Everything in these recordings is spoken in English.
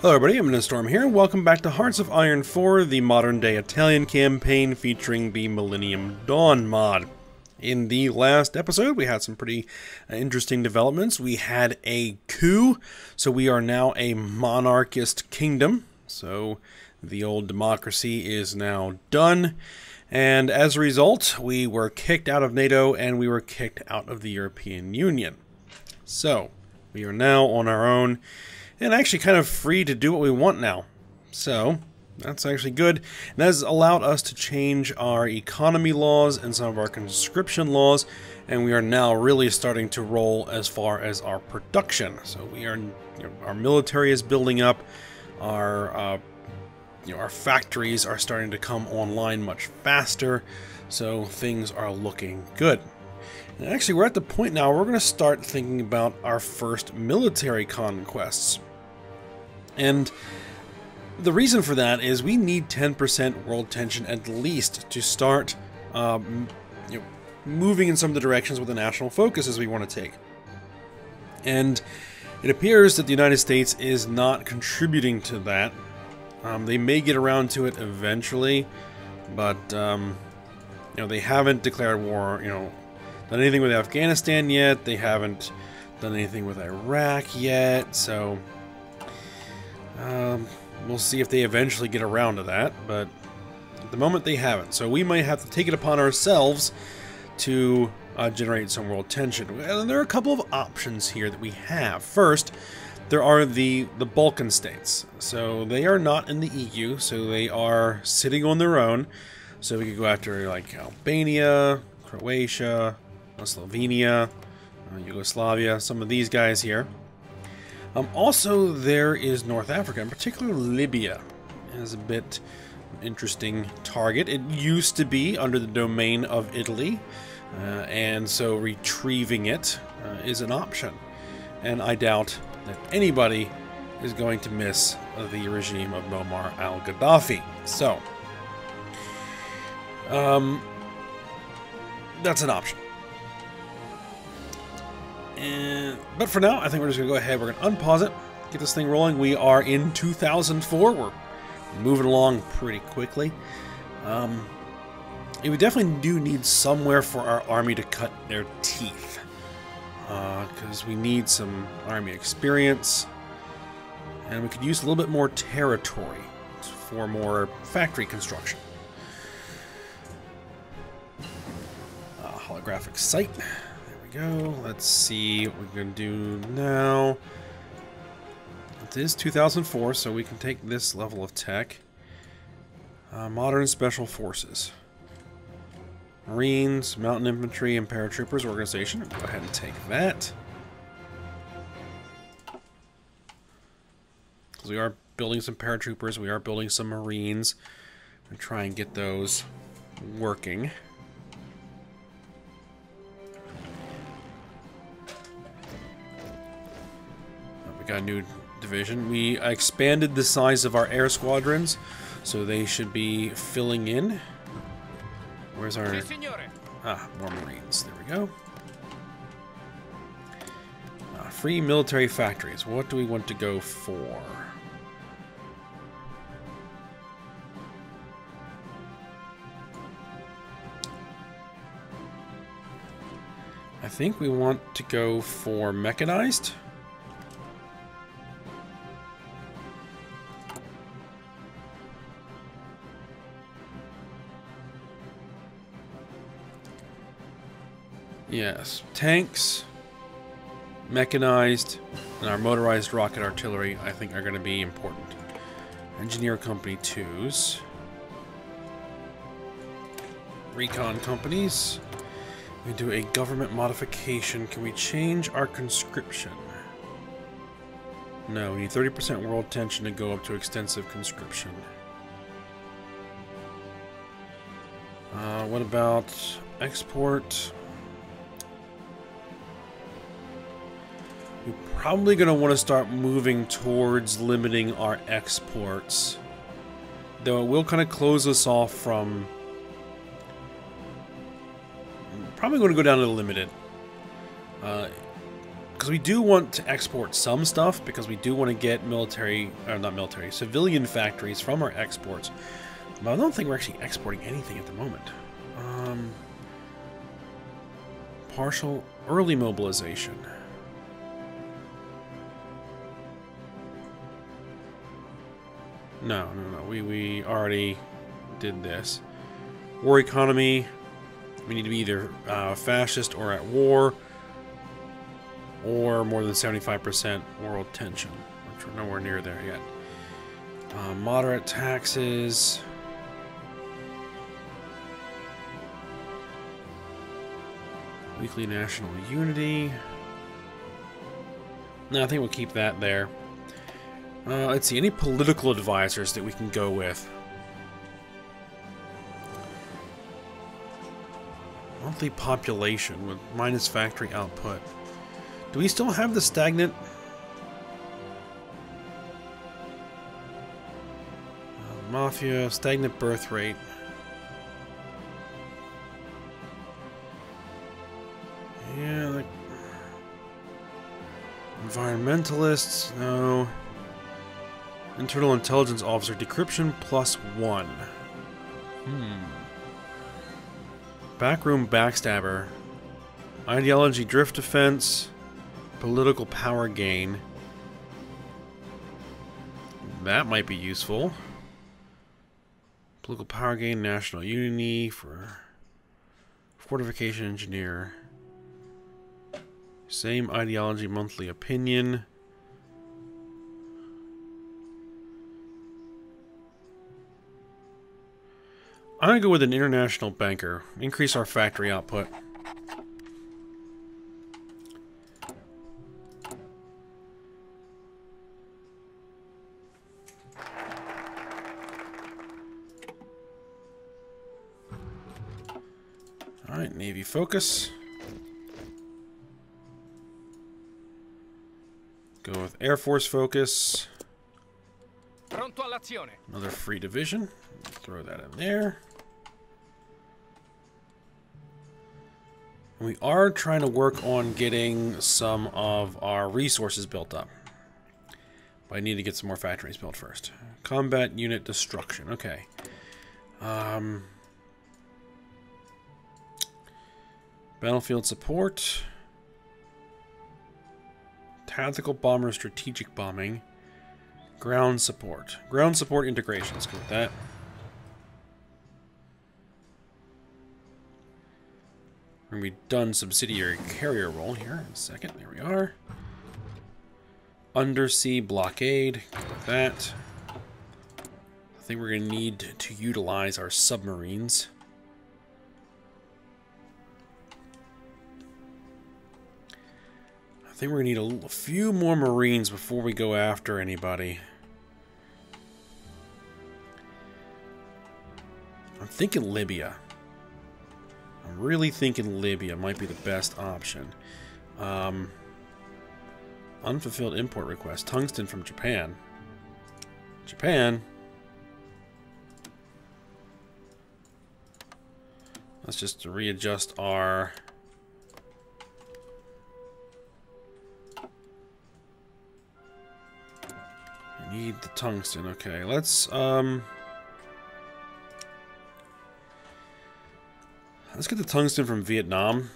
Hello everybody, I'm Storm here, and welcome back to Hearts of Iron 4, the modern-day Italian campaign featuring the Millennium Dawn mod. In the last episode, we had some pretty interesting developments. We had a coup, so we are now a monarchist kingdom. So the old democracy is now done, and as a result, we were kicked out of NATO and we were kicked out of the European Union. So we are now on our own, and actually kind of free to do what we want now. So that's actually good. And that has allowed us to change our economy laws and some of our conscription laws, and we are now really starting to roll as far as our production. So we are, our military is building up, our factories are starting to come online much faster, so things are looking good. And actually, we're at the point now where we're going to start thinking about our first military conquests. And the reason for that is we need 10% world tension at least to start moving in some of the directions with the national focuses we want to take. And it appears that the United States is not contributing to that. They may get around to it eventually, but they haven't declared war, done anything with Afghanistan yet. They haven't done anything with Iraq yet, so we'll see if they eventually get around to that, but at the moment they haven't. So we might have to take it upon ourselves to generate some world tension. And there are a couple of options here that we have. First, there are the Balkan states. So they are not in the EU, so they are sitting on their own. So we could go after like Albania, Croatia, Slovenia, Yugoslavia, some of these guys here. Also, there is North Africa, in particular Libya is a bit interesting target. It used to be under the domain of Italy, and so retrieving it is an option. And I doubt that anybody is going to miss the regime of Muammar al-Gaddafi. So, that's an option. But for now, I think we're just going to go ahead. We're going to unpause it, get this thing rolling. We are in 2004. We're moving along pretty quickly. We definitely do need somewhere for our army to cut their teeth. Because we need some army experience. And we could use a little bit more territory for more factory construction. Holographic site. Go. Let's see what we're going to do now. It is 2004, so we can take this level of tech. Modern Special Forces. Marines, Mountain Infantry, and Paratroopers Organization. Go ahead and take that. Because we are building some Paratroopers, we are building some Marines. And try and get those working. We got a new division. We expanded the size of our air squadrons, so they should be filling in. Where's our... more Marines. There we go. Free military factories. What do we want to go for? I think we want to go for mechanized. Yes, tanks, mechanized, and our motorized rocket artillery, I think, are going to be important. Engineer Company 2s. Recon companies. We do a government modification. Can we change our conscription? No, we need 30% world tension to go up to extensive conscription. What about export? We're probably going to want to start moving towards limiting our exports. Though it will kind of close us off from... Probably going to go down to the limited. because we do want to export some stuff, because we do want to get military, or not military, civilian factories from our exports. But I don't think we're actually exporting anything at the moment. Partial early mobilization. No. We already did this. War economy. We need to be either fascist or at war, or more than 75% world tension, which we're nowhere near there yet. Moderate taxes. Weekly national unity. No, I think we'll keep that there. Let's see, any political advisors that we can go with? Monthly population with minus factory output. Do we still have the stagnant? Mafia, stagnant birth rate. Yeah, like environmentalists, no. Internal intelligence officer, decryption +1. Backroom backstabber. Ideology drift defense. Political power gain. That might be useful. Political power gain, national unity for fortification engineer. Same ideology, monthly opinion. I'm going to go with an international banker. Increase our factory output. Alright, Navy focus. Go with Air Force focus. Another free division. Throw that in there. We are trying to work on getting some of our resources built up. But I need to get some more factories built first. Combat unit destruction. Okay. Battlefield support. Tactical bomber strategic bombing. Ground support. Ground support integration. Let's go with that. We're going to be done subsidiary carrier role here in a second. There we are. Undersea blockade. Go with that. I think we're going to need to utilize our submarines. I think we're going to need a few more Marines before we go after anybody. I'm thinking Libya. I'm really thinking Libya might be the best option. Unfulfilled import request. Tungsten from Japan. Japan? Let's just readjust our... We need the tungsten. Okay, let's get the tungsten from Vietnam.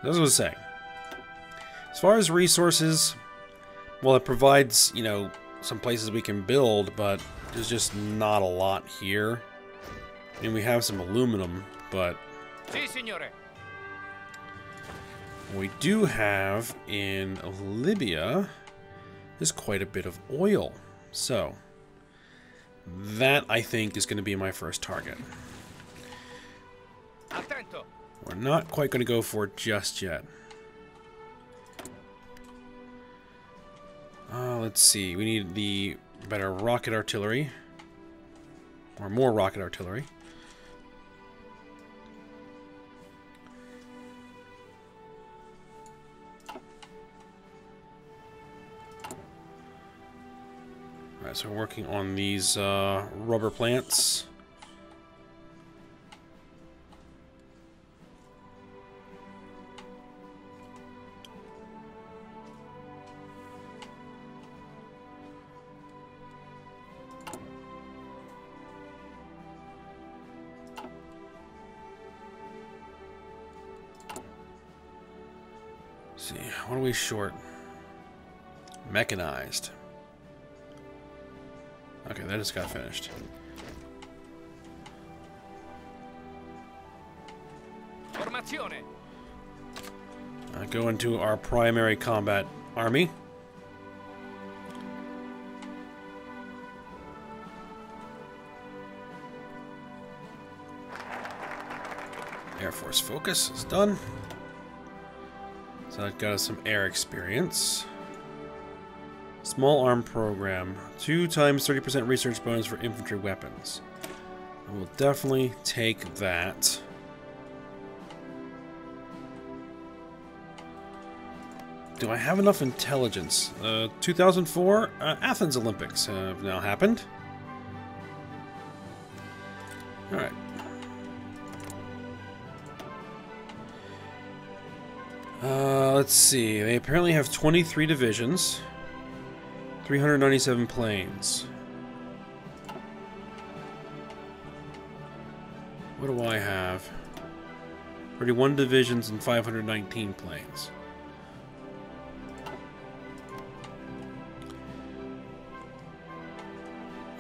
As I was saying, as far as resources, well, it provides, you know, some places we can build, but there's just not a lot here. I mean, we have some aluminum, but Si, signore. what we do have in Libya is quite a bit of oil. So, that, I think, is going to be my first target. Attento. We're not quite going to go for it just yet. Let's see. We need the better rocket artillery. Or more rocket artillery. Alright, so we're working on these rubber plants. Let's see, what are we short? Mechanized. Okay, that just got finished. Go into our primary combat army. Air Force focus is done. So that got us some air experience. Small arm program. 2 times 30% research bonus for infantry weapons. I will definitely take that. Do I have enough intelligence? 2004 Athens Olympics have now happened. Alright. Let's see. They apparently have 23 divisions. 397 planes. What do I have? 31 divisions and 519 planes.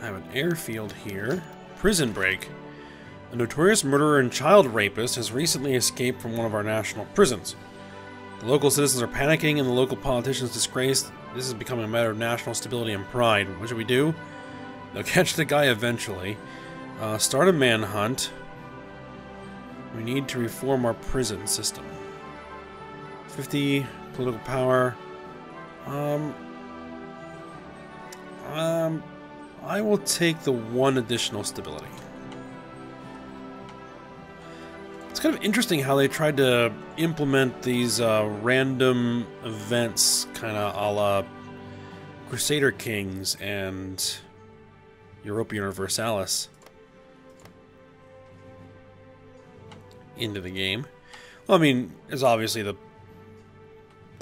I have an airfield here. Prison break. A notorious murderer and child rapist has recently escaped from one of our national prisons. The local citizens are panicking and the local politicians disgraced. This is becoming a matter of national stability and pride. What should we do? They'll catch the guy eventually. Start a manhunt. We need to reform our prison system. 50 political power. I will take the 1 additional stability. It's kind of interesting how they tried to implement these random events, kind of a la Crusader Kings and Europa Universalis, into the game. Well, I mean, there's obviously the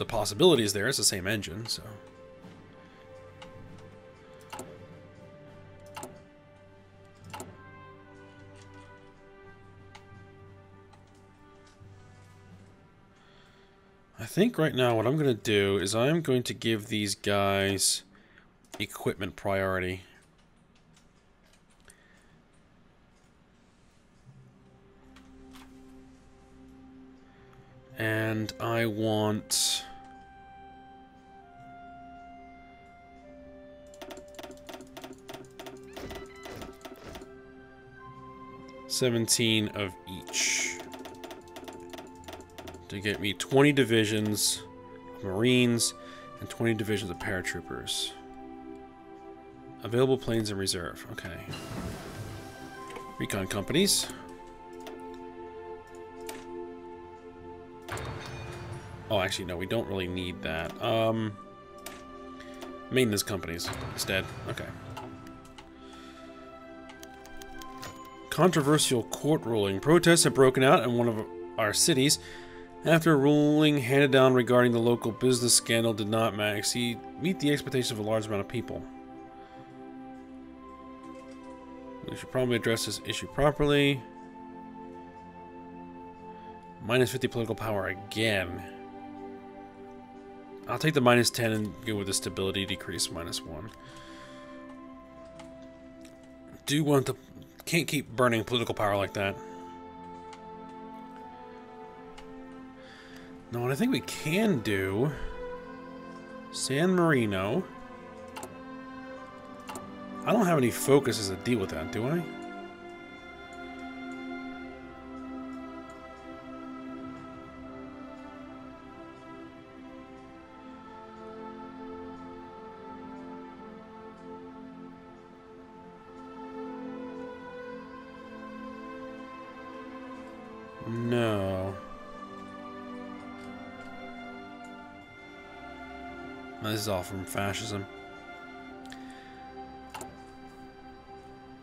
possibilities there. It's the same engine, so. I think right now what I'm going to do is I'm going to give these guys equipment priority. And I want... $17 of each. To get me 20 divisions of Marines and 20 divisions of paratroopers. Available planes in reserve. Okay. Recon companies. Oh, actually, no, we don't really need that. Maintenance companies instead. Okay. Controversial court ruling. Protests have broken out in one of our cities after a ruling handed down regarding the local business scandal did not meet the expectations of a large amount of people. We should probably address this issue properly. Minus 50 political power again. I'll take the minus 10 and go with the stability decrease minus 1. Do want the... Can't keep burning political power like that. Now, what I think we can do... San Marino. I don't have any focuses to deal with that, do I? No. This is all from fascism.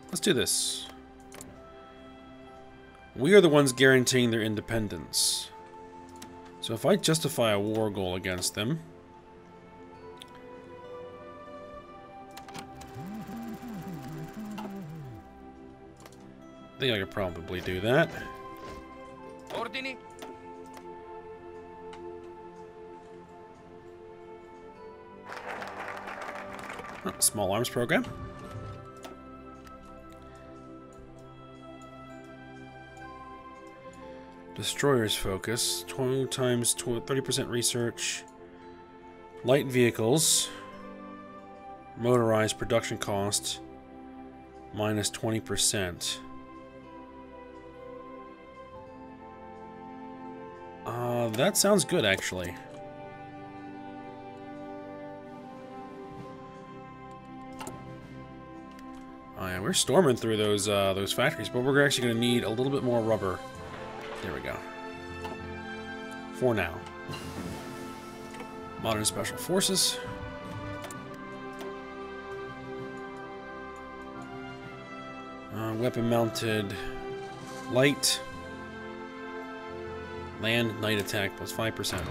Let's do this. We are the ones guaranteeing their independence. So if I justify a war goal against them... I think I could probably do that. Ordini. Oh, small arms program. Destroyers focus. 20 times 30% research. Light vehicles. Motorized production cost. Minus 20%. That sounds good, actually. Oh yeah, we're storming through those factories, but we're actually going to need a little bit more rubber. There we go. For now. Modern Special Forces. Weapon-mounted light. Land, night attack, plus 5%.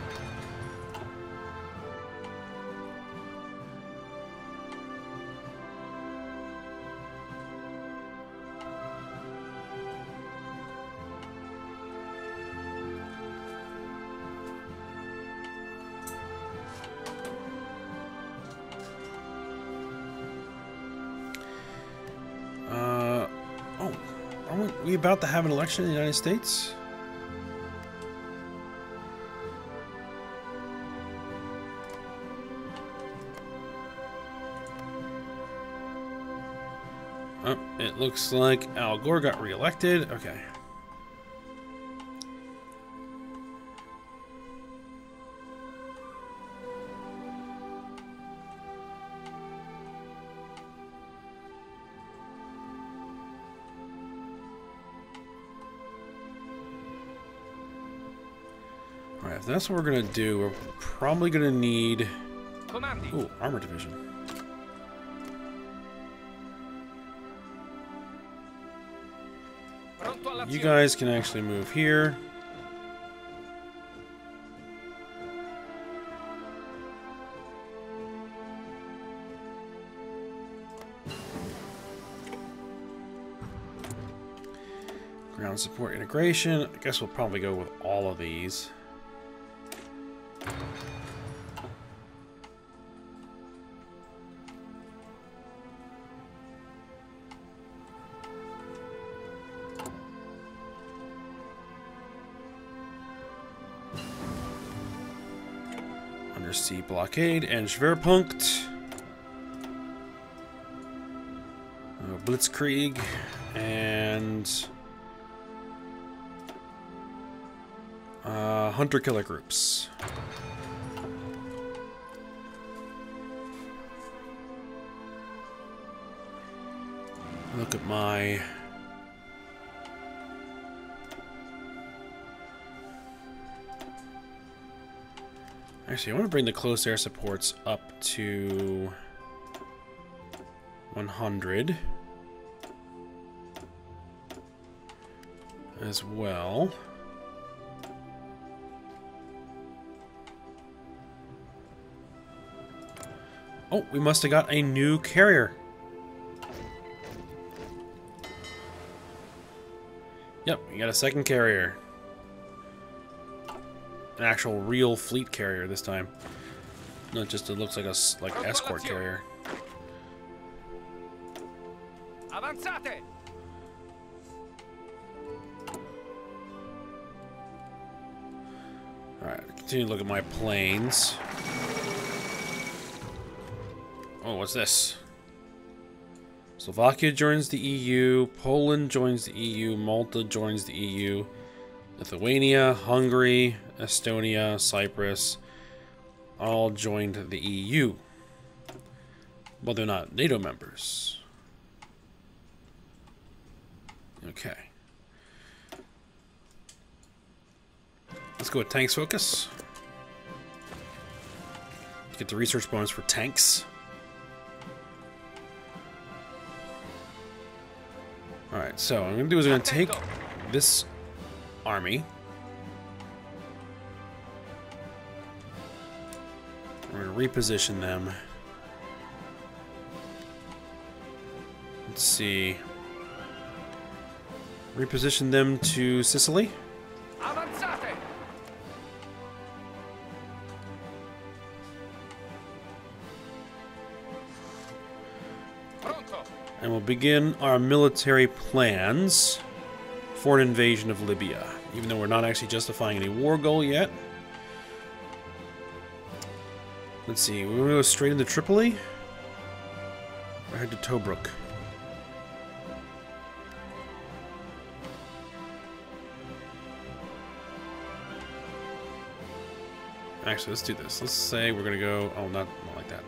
Aren't we about to have an election in the United States? Oh, it looks like Al Gore got reelected. Okay. Alright, if that's what we're gonna do, we're probably gonna need... Ooh, armor division. You guys can actually move here. Ground support integration. I guess we'll probably go with all of these. Undersea blockade and Schwerpunkt. Blitzkrieg and hunter-killer groups. Look at my... Actually, I want to bring the close air supports up to 100 as well. Oh, we must have got a new carrier. Yep, we got a second carrier. An actual real fleet carrier this time. Not just it looks like a escort carrier. Avanzate! Alright, continue to look at my planes. Oh, what's this? Slovakia joins the EU, Poland joins the EU, Malta joins the EU, Lithuania, Hungary, Estonia, Cyprus, all joined the EU. But they're not NATO members. Okay. Let's go with tanks focus. Get the research bonus for tanks. Alright, so what I'm going to do is I'm going to take this army. We're going to reposition them. Let's see. Reposition them to Sicily. Avanzate! And we'll begin our military plans for an invasion of Libya, even though we're not actually justifying any war goal yet. Let's see, we're going to go straight into Tripoli? Or head to Tobruk? Actually, let's do this. Let's say we're going to go... Oh, not like that.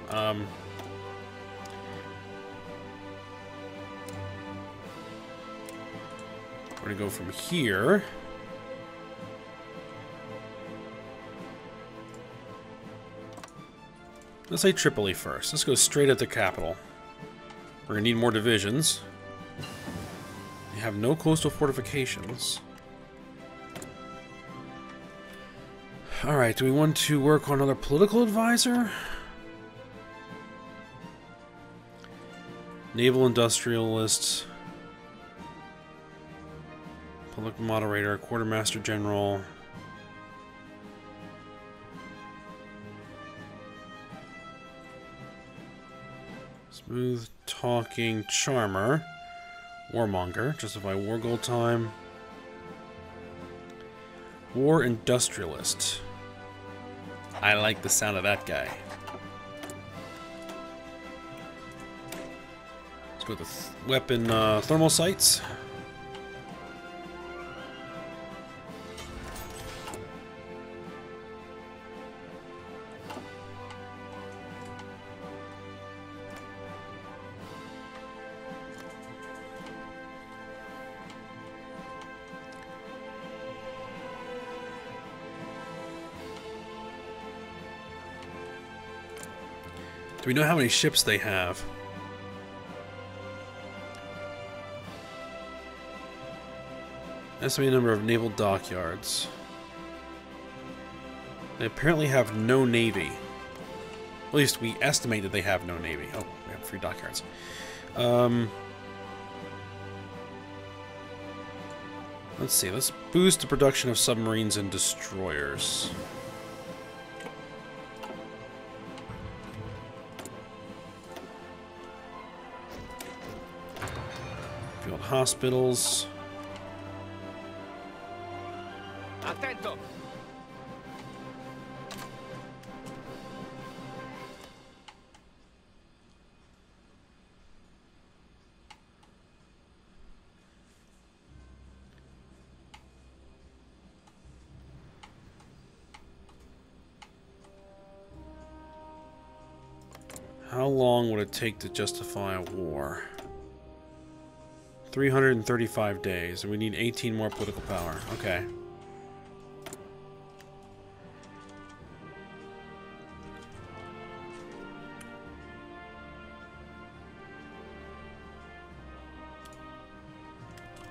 We're going to go from here. Let's say Tripoli first. Let's go straight at the capital. We're going to need more divisions. We have no coastal fortifications. Alright, do we want to work on another political advisor? Naval industrialist. Public moderator, quartermaster general. Smooth talking charmer. Warmonger, justify war goal time. War industrialist. I like the sound of that guy. Let's go with the weapon thermal sights. Do we know how many ships they have? Estimated number of naval dockyards. They apparently have no navy. At least we estimate that they have no navy. Oh, we have 3 dockyards. Let's see. Let's boost the production of submarines and destroyers. Field hospitals. Attento! How long would it take to justify a war? 335 days, and we need 18 more political power. Okay.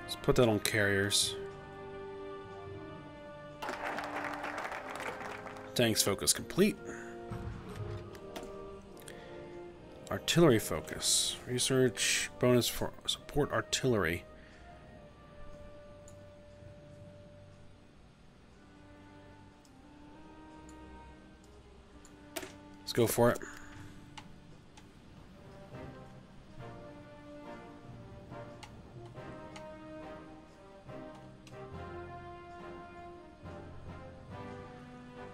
Let's put that on carriers. Tanks focus complete. Artillery focus. Research bonus for support artillery. Let's go for it.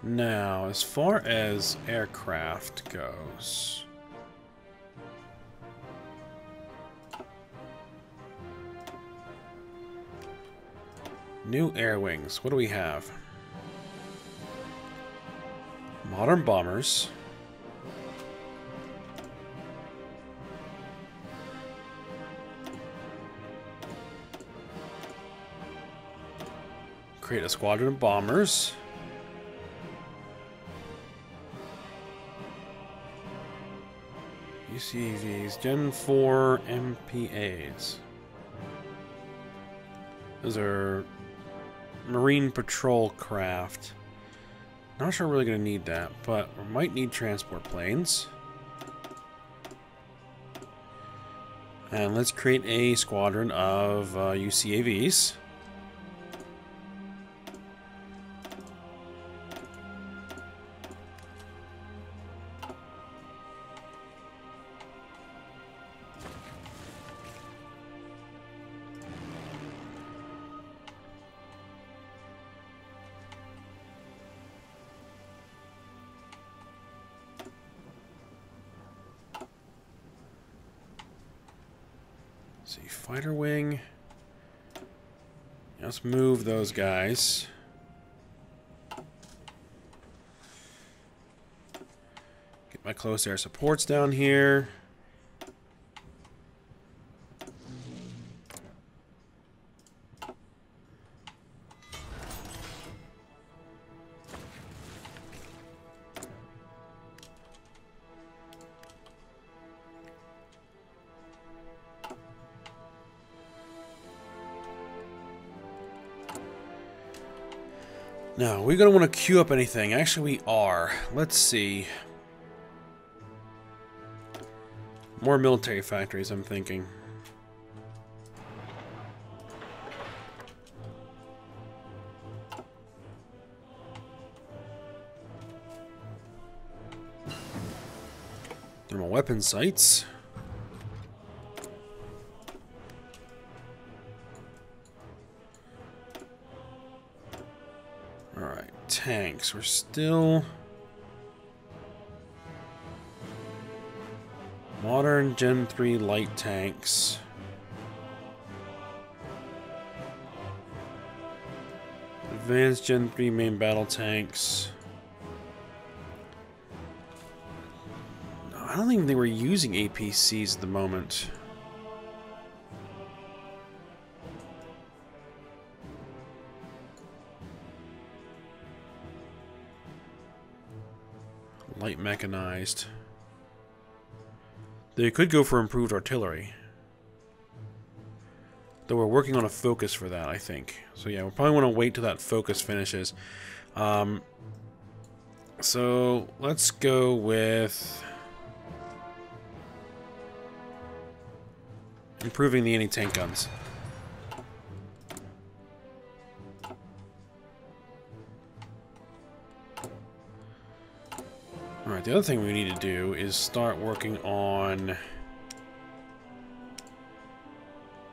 Now, as far as aircraft goes... New air wings. What do we have? Modern bombers. Create a squadron of bombers. UCVs. Gen 4 MPAs. Those are Marine patrol craft. Not sure we're really going to need that, but we might need transport planes. And let's create a squadron of UCAVs. see, fighter wing. Let's move those guys. Get my close air supports down here. No, we're going to want to queue up anything. Actually, we are. Let's see. More military factories, I'm thinking. Thermal weapon sites. Alright, tanks. We're still... Modern Gen 3 light tanks. Advanced Gen 3 main battle tanks. No, I don't think they were using APCs at the moment. Light mechanized. They could go for improved artillery. Though we're working on a focus for that, I think. So yeah, we'll probably want to wait till that focus finishes. So let's go with improving the anti-tank guns. Alright, the other thing we need to do is start working on...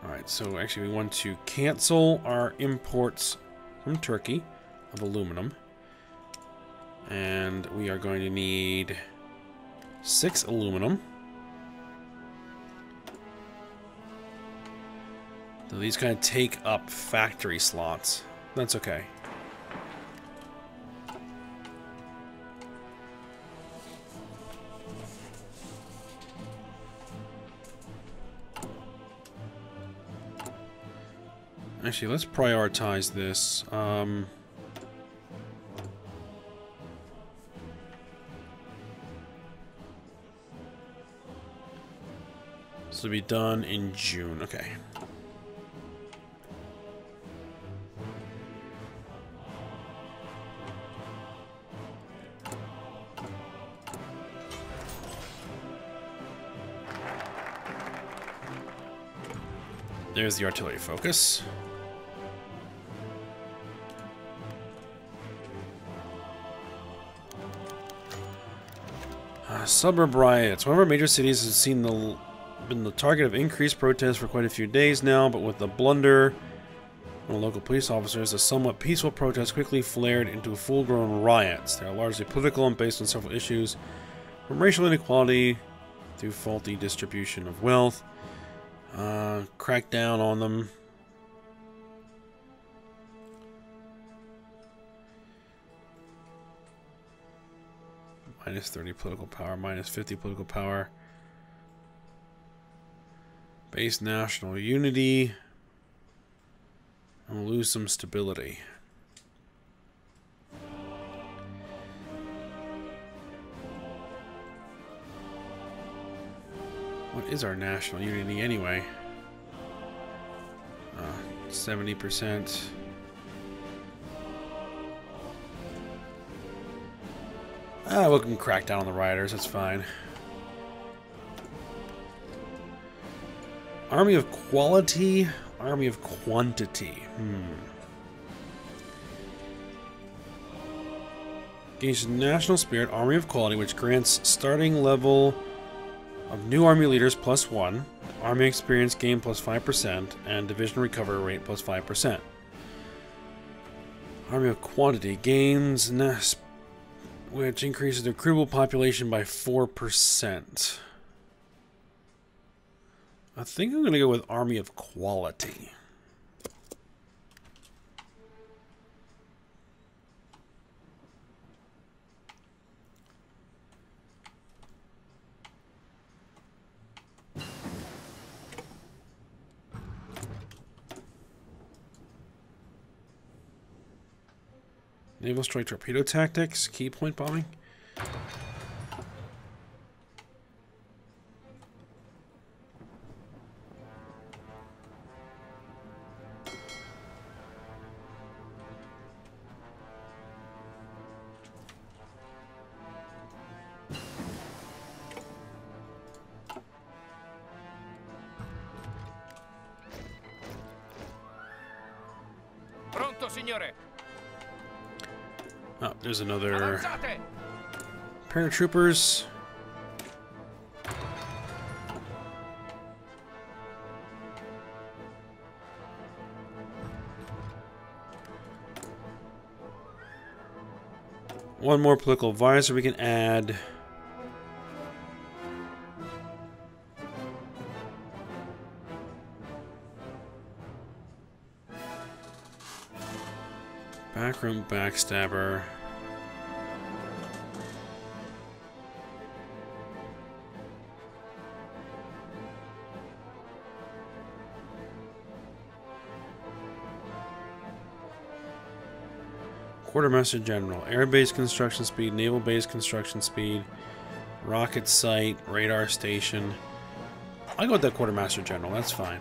Alright, so actually we want to cancel our imports from Turkey of aluminum. And we are going to need 6 aluminum. So these kind of take up factory slots. That's okay. Actually, let's prioritize this. This will be done in June. Okay. There's the artillery focus. Suburb riots. One of our major cities has been the target of increased protests for quite a few days now, but with the blunder of local police officers, the somewhat peaceful protests quickly flared into full-grown riots. They are largely political and based on several issues, from racial inequality to faulty distribution of wealth. Crack down on them. Minus 30 political power, minus 50 political power. Base national unity. And we'll lose some stability. What is our national unity anyway? 70%. We can crack down on the rioters, that's fine. Army of quality, army of quantity. Gains national spirit, army of quality, which grants starting level of new army leaders +1, army experience gain +5%, and division recovery rate +5%. Army of quantity gains which increases the recruitable population by 4%. I think I'm going to go with Army of Quality. Naval strike torpedo tactics, key point bombing. Pronto, signore. Oh, there's another Avanzate. paratroopers. One more political advisor we can add. Backroom backstabber. Quartermaster General. Air base construction speed, naval base construction speed, rocket site, radar station. I'll go with that Quartermaster General, that's fine.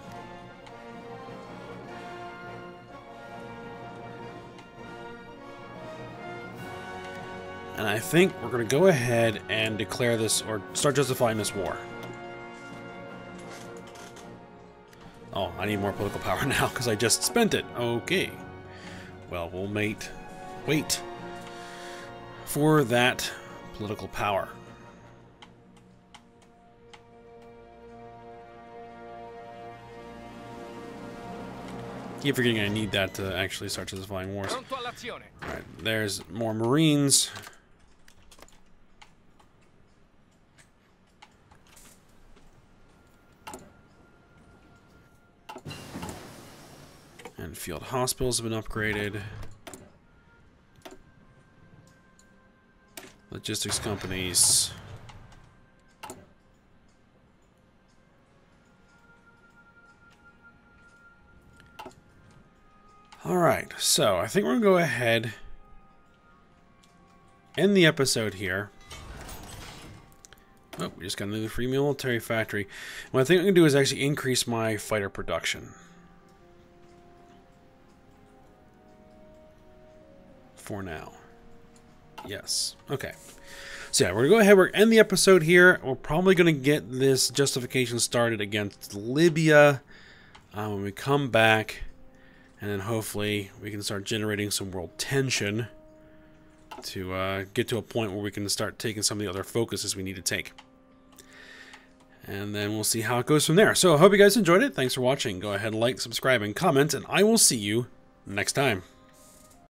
And I think we're going to go ahead and declare this, or start justifying this war. Oh, I need more political power now because I just spent it. Okay. Well, we'll wait for that political power. Keep forgetting I need that to actually start justifying wars. Pronto all'azione. Alright, there's more Marines. And field hospitals have been upgraded. Logistics companies. Alright, so I think we're going to go ahead, end the episode here. Oh, we just got another free military factory. What I think I'm going to do is actually increase my fighter production. For now. Yes. Okay. So yeah, we're going to go ahead, we're going to end the episode here. We're probably going to get this justification started against Libya when we come back. And then hopefully we can start generating some world tension to get to a point where we can start taking some of the other focuses we need to take. And then we'll see how it goes from there. So I hope you guys enjoyed it. Thanks for watching. Go ahead and like, subscribe, and comment, and I will see you next time.